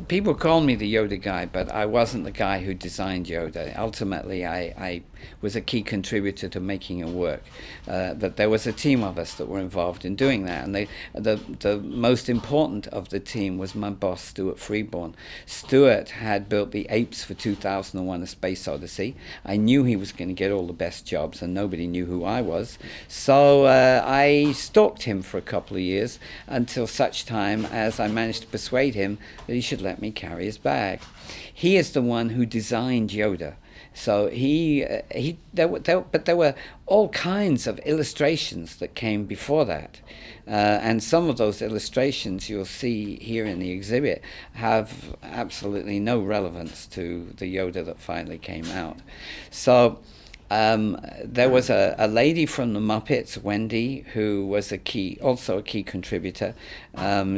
People call me the Yoda guy, but I wasn't the guy who designed Yoda. Ultimately, I was a key contributor to making it work. But there was a team of us that were involved in doing that, and the most important of the team was my boss, Stuart Freeborn. Stuart had built the apes for 2001: A Space Odyssey. I knew he was going to get all the best jobs, and nobody knew who I was. So I stalked him for a couple of years until such time as I managed to persuade him that he should let me carry his bag. He is the one who designed Yoda. So but there were all kinds of illustrations that came before that. And some of those illustrations you'll see here in the exhibit have absolutely no relevance to the Yoda that finally came out. So there was a lady from the Muppets, Wendy, who was also a key contributor.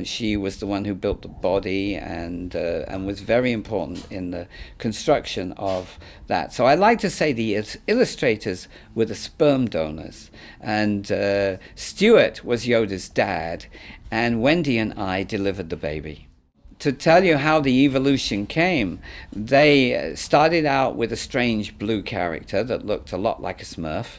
She was the one who built the body and was very important in the construction of that. So I like to say the illustrators were the sperm donors, and Stuart was Yoda's dad, and Wendy and I delivered the baby. To tell you how the evolution came, they started out with a strange blue character that looked a lot like a Smurf.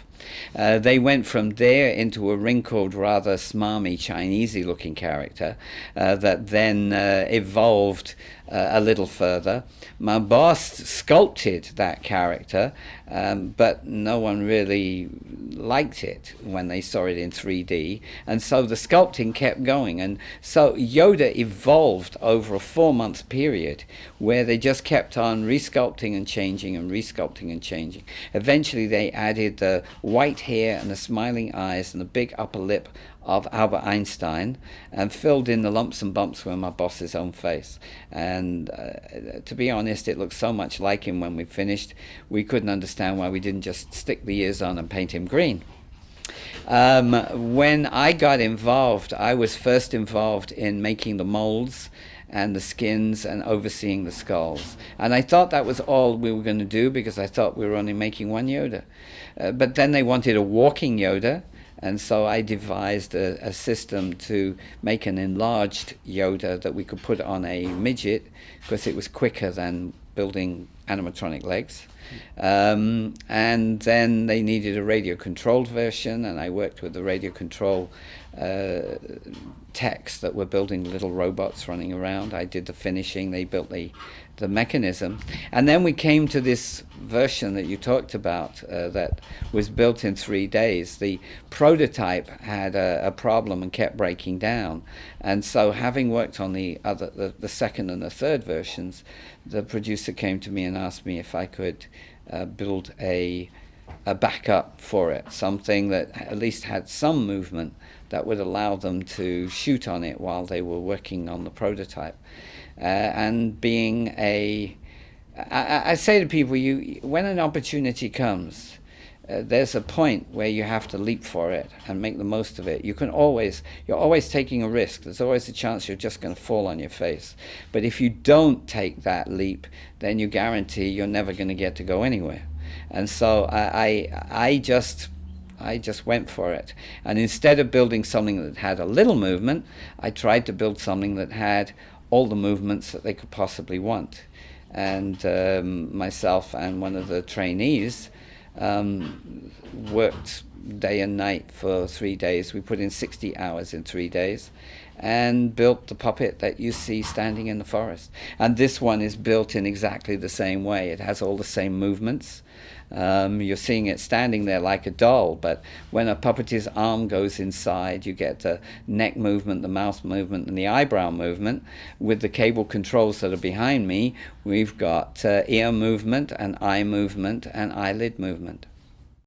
They went from there into a wrinkled, rather smarmy, Chinesey-looking character that then evolved a little further. My boss sculpted that character, but no one really liked it when they saw it in 3D, and so the sculpting kept going. And so Yoda evolved over a 4-month period where they just kept on resculpting and changing and resculpting and changing. Eventually they added the white hair and the smiling eyes and the big upper lip of Albert Einstein, and filled in the lumps and bumps with my boss's own face. And to be honest, it looked so much like him when we finished, we couldn't understand why we didn't just stick the ears on and paint him green. When I got involved, I was first involved in making the molds and the skins and overseeing the skulls. And I thought that was all we were going to do, because I thought we were only making one Yoda. But then they wanted a walking Yoda, and so I devised a system to make an enlarged Yoda that we could put on a midget, because it was quicker than building animatronic legs. And then they needed a radio-controlled version, and I worked with the radio-control techs that were building little robots running around. I did the finishing, they built the mechanism. And then we came to this version that you talked about that was built in 3 days. The prototype had a problem and kept breaking down. And so having worked on the second and the third versions, the producer came to me and asked me if I could build a backup for it, something that at least had some movement that would allow them to shoot on it while they were working on the prototype. And being I say to people, when an opportunity comes, there's a point where you have to leap for it and make the most of it. You're always taking a risk. There's always a chance you're just going to fall on your face. But if you don't take that leap, then you guarantee you're never going to get to go anywhere. And so I just went for it. And instead of building something that had a little movement, I tried to build something that had all the movements that they could possibly want. And myself and one of the trainees worked day and night for 3 days. We put in 60 hours in 3 days and built the puppet that you see standing in the forest. And this one is built in exactly the same way. It has all the same movements. You're seeing it standing there like a doll, but when a puppeteer's arm goes inside, you get the neck movement, the mouth movement, and the eyebrow movement. With the cable controls that are behind me, we've got ear movement and eye movement and eyelid movement.